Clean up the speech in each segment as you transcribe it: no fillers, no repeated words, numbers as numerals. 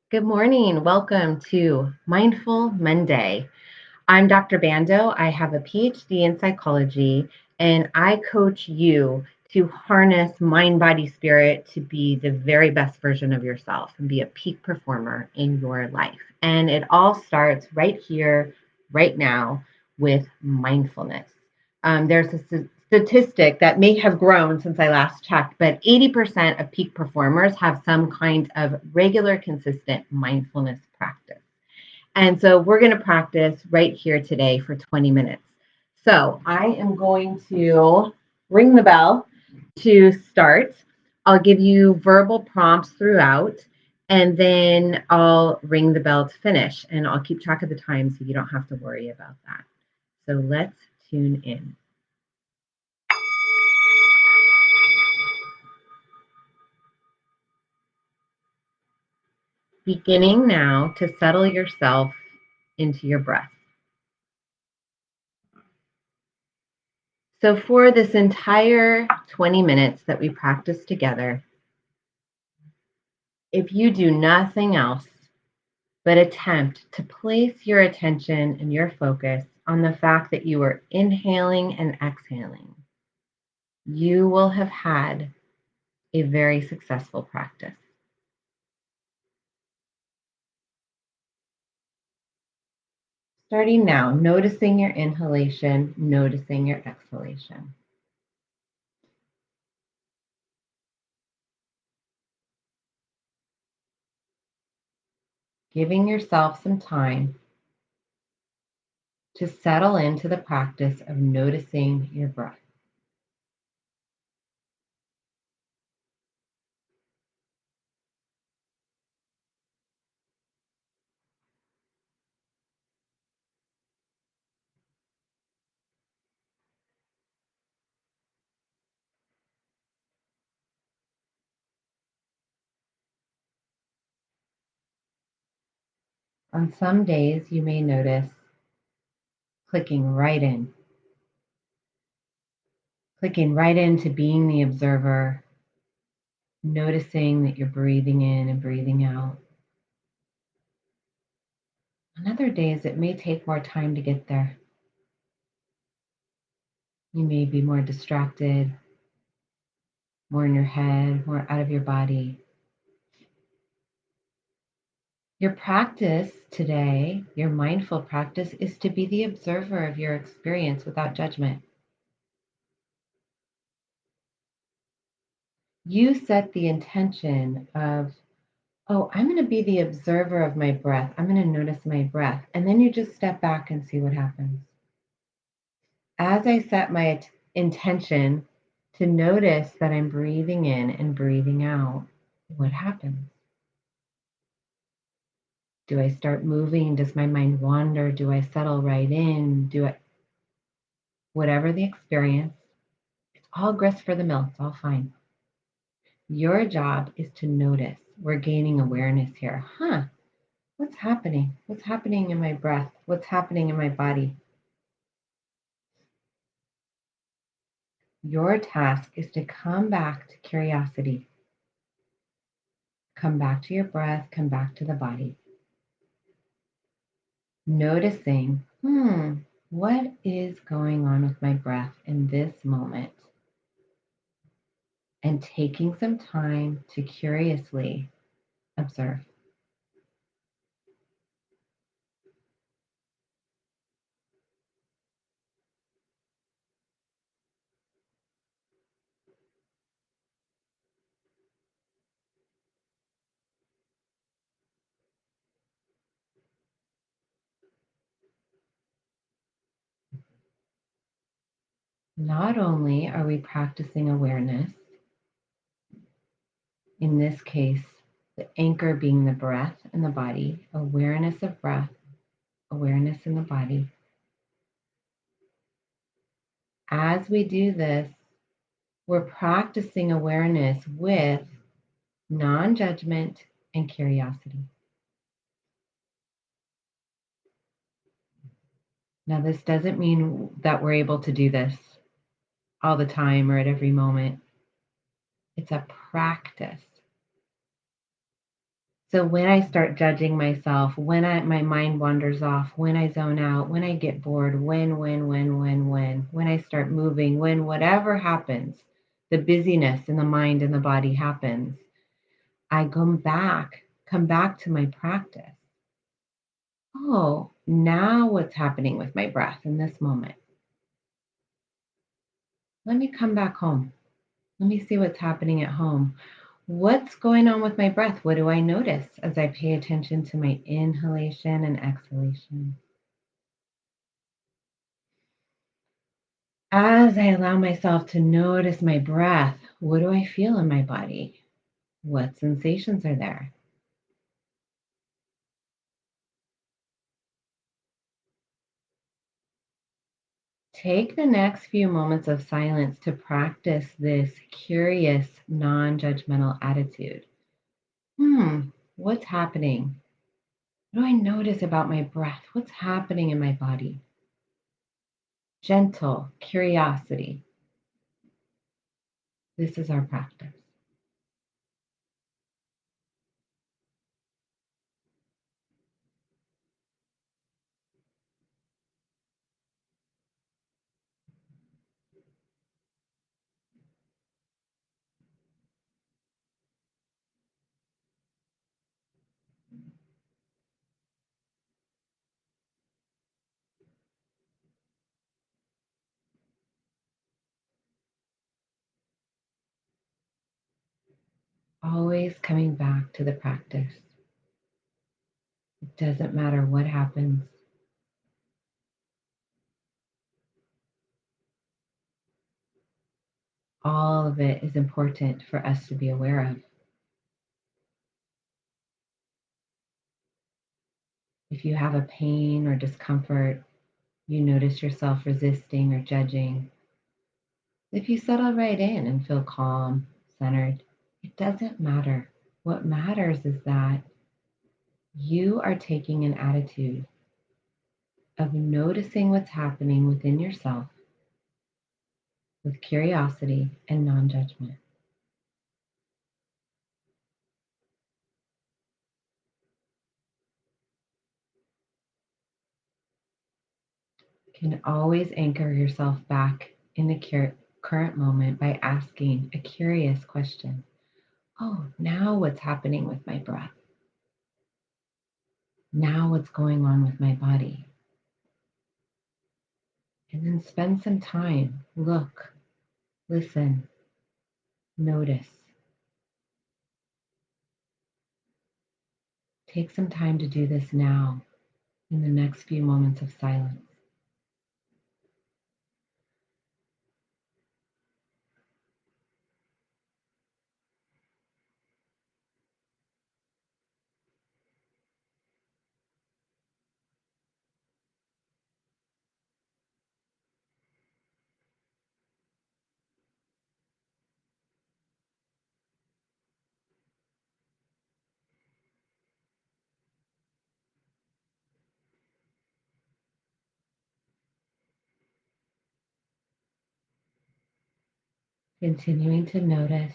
Good morning. Welcome to Mindful Monday. I'm Dr. Bando. I have a PhD in psychology, and I coach you to harness mind, body, spirit to be the very best version of yourself and be a peak performer in your life. And it all starts right here, right now, with mindfulness. There's a statistic that may have grown since I last checked, but 80% of peak performers have some kind of regular, consistent mindfulness practice. And so we're going to practice right here today for 20 minutes. So I am going to ring the bell to start. I'll give you verbal prompts throughout, and then I'll ring the bell to finish. And I'll keep track of the time so you don't have to worry about that. So let's tune in. Beginning now to settle yourself into your breath. So, for this entire 20 minutes that we practice together, if you do nothing else but attempt to place your attention and your focus on the fact that you are inhaling and exhaling, you will have had a very successful practice. Starting now, noticing your inhalation, noticing your exhalation. Giving yourself some time to settle into the practice of noticing your breath. On some days, you may notice clicking right in, clicking right into being the observer, noticing that you're breathing in and breathing out. On other days, it may take more time to get there. You may be more distracted, more in your head, more out of your body. Your practice today, your mindful practice, is to be the observer of your experience without judgment. You set the intention of, oh, I'm going to be the observer of my breath. I'm going to notice my breath. And then you just step back and see what happens. As I set my intention to notice that I'm breathing in and breathing out, what happens? Do I start moving? Does my mind wander? Do I settle right in? Whatever the experience, it's all grist for the mill. It's all fine. Your job is to notice. We're gaining awareness here. What's happening? What's happening in my breath? What's happening in my body? Your task is to come back to curiosity. Come back to your breath, come back to the body. Noticing, what is going on with my breath in this moment? And taking some time to curiously observe. Not only are we practicing awareness, in this case, the anchor being the breath and the body, awareness of breath, awareness in the body. As we do this, we're practicing awareness with non-judgment and curiosity. Now, this doesn't mean that we're able to do this all the time or at every moment. It's a practice. So when I start judging myself, my mind wanders off, when I zone out, when I get bored, when I start moving, when whatever happens, the busyness in the mind and the body happens, I come back to my practice. Oh, now what's happening with my breath in this moment? Let me come back home. Let me see what's happening at home. What's going on with my breath? What do I notice as I pay attention to my inhalation and exhalation? As I allow myself to notice my breath, what do I feel in my body? What sensations are there? Take the next few moments of silence to practice this curious, non judgmental attitude. What's happening? What do I notice about my breath? What's happening in my body? Gentle curiosity. This is our practice. Always coming back to the practice. It doesn't matter what happens. All of it is important for us to be aware of. If you have a pain or discomfort, you notice yourself resisting or judging. If you settle right in and feel calm, centered, it doesn't matter. What matters is that you are taking an attitude of noticing what's happening within yourself with curiosity and non judgment. You can always anchor yourself back in the current moment by asking a curious question. Oh, now what's happening with my breath? Now what's going on with my body? And then spend some time, look, listen, notice. Take some time to do this now in the next few moments of silence. Continuing to notice,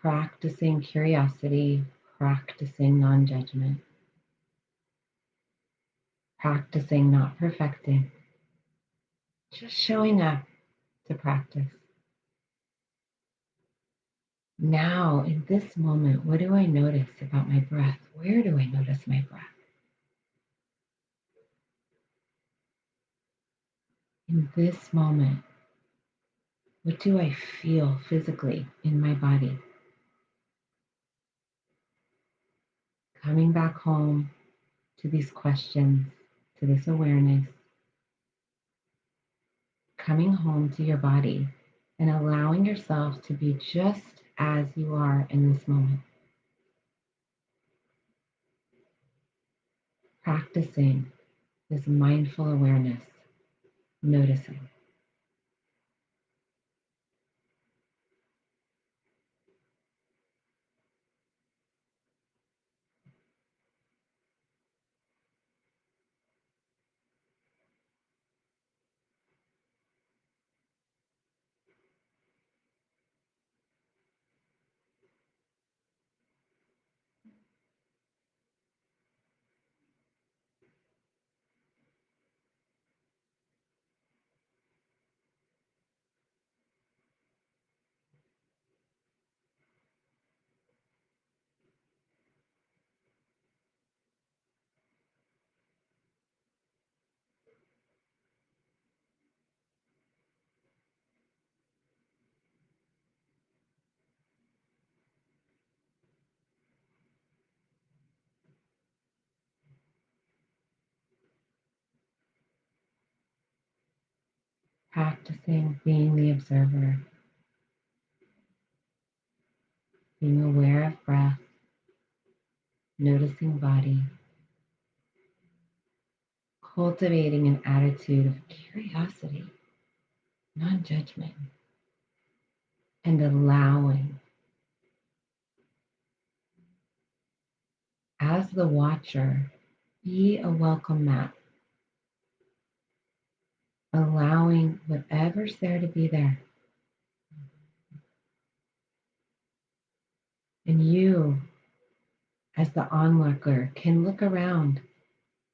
practicing curiosity, practicing non judgment, practicing not perfecting, just showing up to practice. Now, in this moment, what do I notice about my breath? Where do I notice my breath? In this moment, what do I feel physically in my body? Coming back home to these questions, to this awareness, coming home to your body and allowing yourself to be just as you are in this moment. Practicing this mindful awareness, noticing. practicing being the observer, being aware of breath, noticing body, cultivating an attitude of curiosity, non judgment, and allowing. As the watcher, be a welcome mat, allowing whatever's there to be there. And you, as the onlooker, can look around,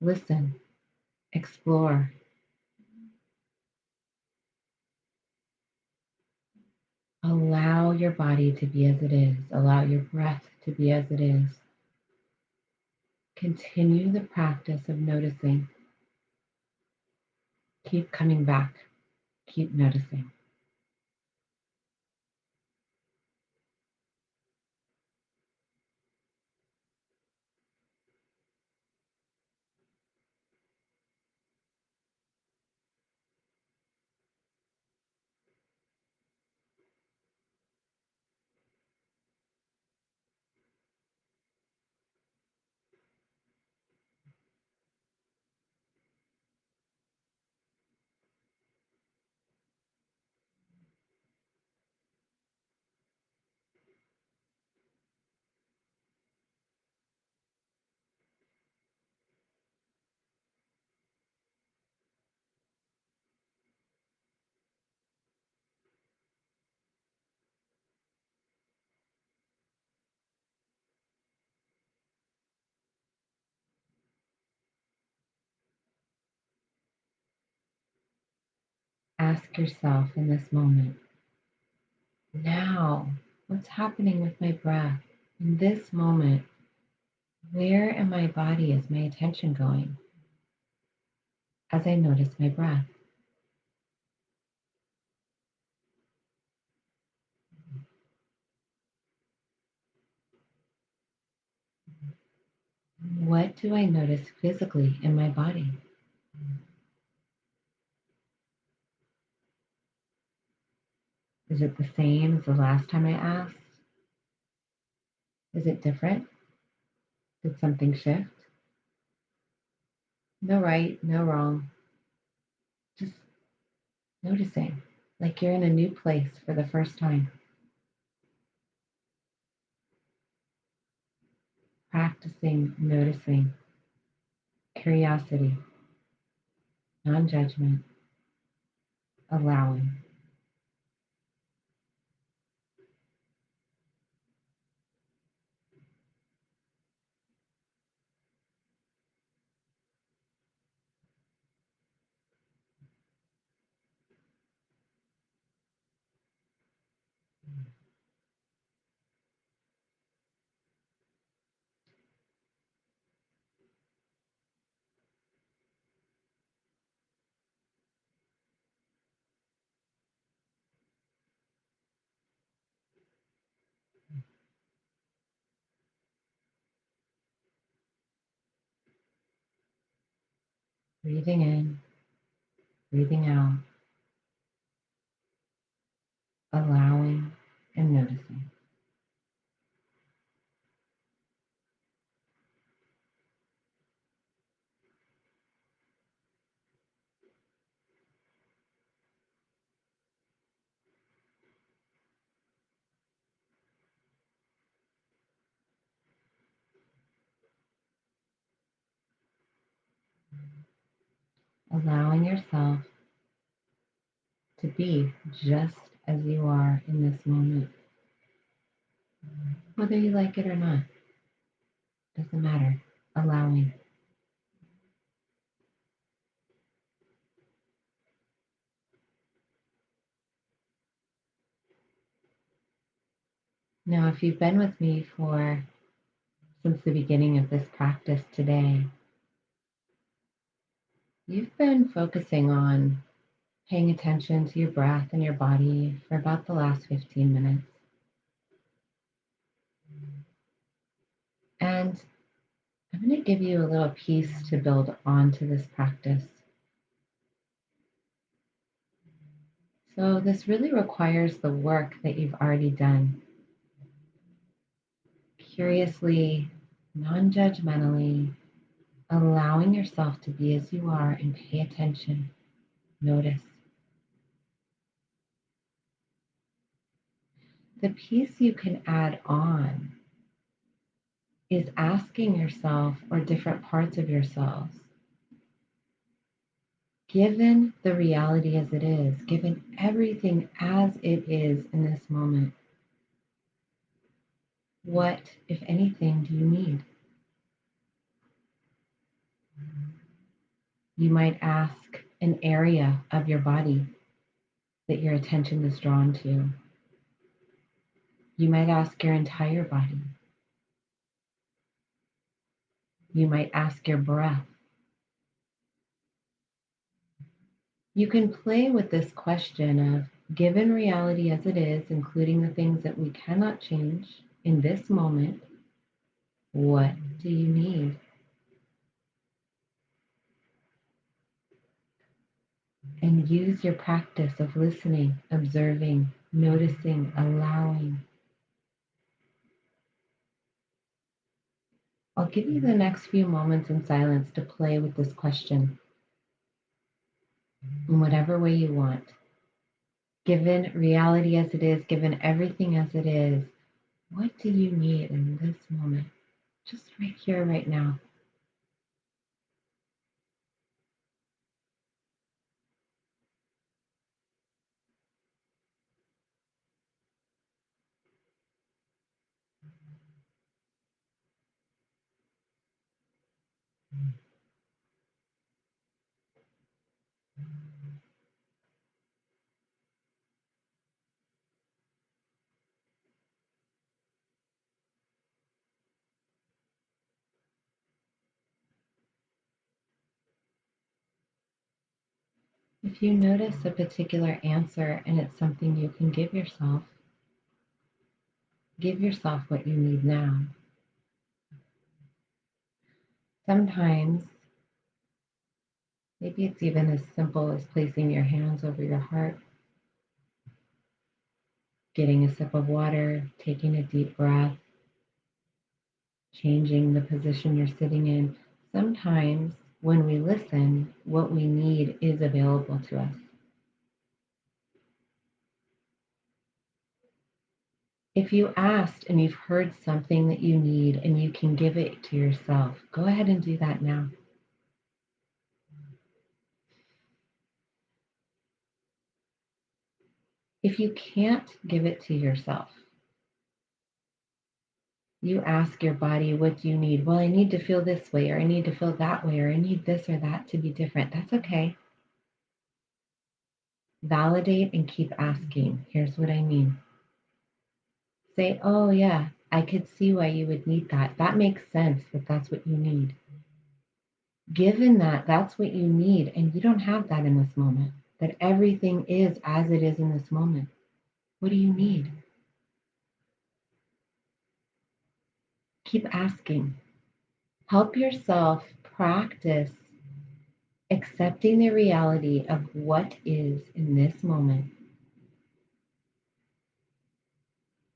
listen, explore. Allow your body to be as it is. Allow your breath to be as it is. Continue the practice of noticing. Keep coming back. Keep noticing. Ask yourself in this moment, now, what's happening with my breath? In this moment, where in my body is my attention going as I notice my breath? What do I notice physically in my body? Is it the same as the last time I asked? Is it different? Did something shift? No right, no wrong. Just noticing, like you're in a new place for the first time. Practicing noticing, curiosity, non judgment, allowing. Breathing in, breathing out, allowing and noticing. Allowing yourself to be just as you are in this moment, whether you like it or not, doesn't matter. Allowing. Now, if you've been with me for since the beginning of this practice today, you've been focusing on paying attention to your breath and your body for about the last 15 minutes. And I'm going to give you a little piece to build onto this practice. So, this really requires the work that you've already done. Curiously, non judgmentally, allowing yourself to be as you are and pay attention, notice. The piece you can add on is asking yourself or different parts of yourselves, given the reality as it is, given everything as it is in this moment, what, if anything, do you need? You might ask an area of your body that your attention is drawn to. You might ask your entire body. You might ask your breath. You can play with this question of, given reality as it is, including the things that we cannot change in this moment, what do you need? And use your practice of listening, observing, noticing, allowing. I'll give you the next few moments in silence to play with this question in whatever way you want. Given reality as it is, given everything as it is, what do you need in this moment? Just right here, right now. If you notice a particular answer and it's something you can give yourself what you need now. Sometimes, maybe it's even as simple as placing your hands over your heart, getting a sip of water, taking a deep breath, changing the position you're sitting in. Sometimes, when we listen, what we need is available to us. If you asked and you've heard something that you need and you can give it to yourself, go ahead and do that now. If you can't give it to yourself, you ask your body, what do you need? Well, I need to feel this way, or I need to feel that way, or I need this or that to be different. That's okay. Validate and keep asking. Here's what I mean. Say, oh, yeah, I could see why you would need that. That makes sense that that's what you need. Given that that's what you need, and you don't have that in this moment, that everything is as it is in this moment, what do you need? Keep asking. Help yourself practice accepting the reality of what is in this moment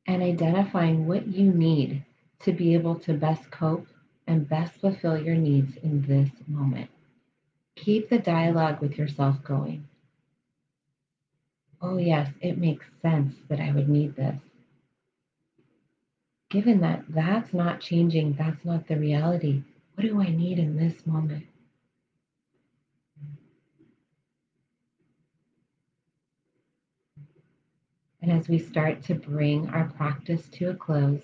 and identifying what you need to be able to best cope and best fulfill your needs in this moment. Keep the dialogue with yourself going. Oh, yes, it makes sense that I would need this. Given that that's not changing, that's not the reality, what do I need in this moment? And as we start to bring our practice to a close,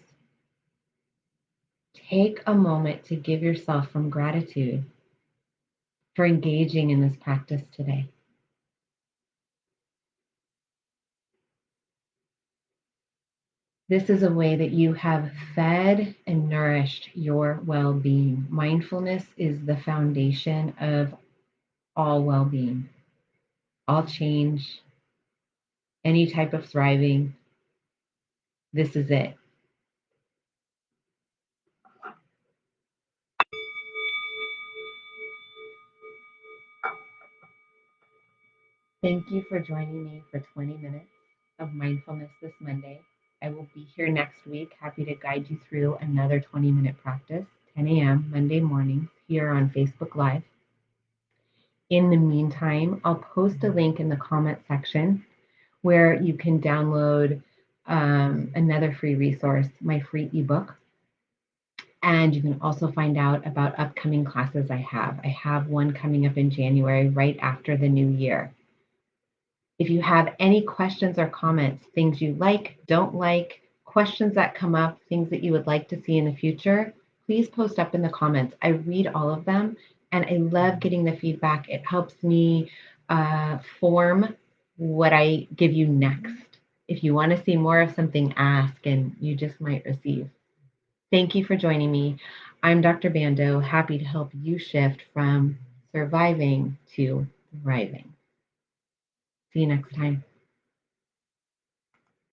take a moment to give yourself some gratitude for engaging in this practice today. This is a way that you have fed and nourished your well being. Mindfulness is the foundation of all well being, all change, any type of thriving. This is it. Thank you for joining me for 20 minutes of mindfulness this Monday. I will be here next week, happy to guide you through another 20-minute practice, 10 a.m. Monday mornings here on Facebook Live. In the meantime, I'll post a link in the comment section where you can download another free resource, my free ebook. And you can also find out about upcoming classes I have. I have one coming up in January, right after the new year. If you have any questions or comments, things you like, don't like, questions that come up, things that you would like to see in the future, please post up in the comments. I read all of them and I love getting the feedback. It helps me form what I give you next. If you want to see more of something, ask and you just might receive. Thank you for joining me. I'm Dr. Bando, happy to help you shift from surviving to thriving. See you next time.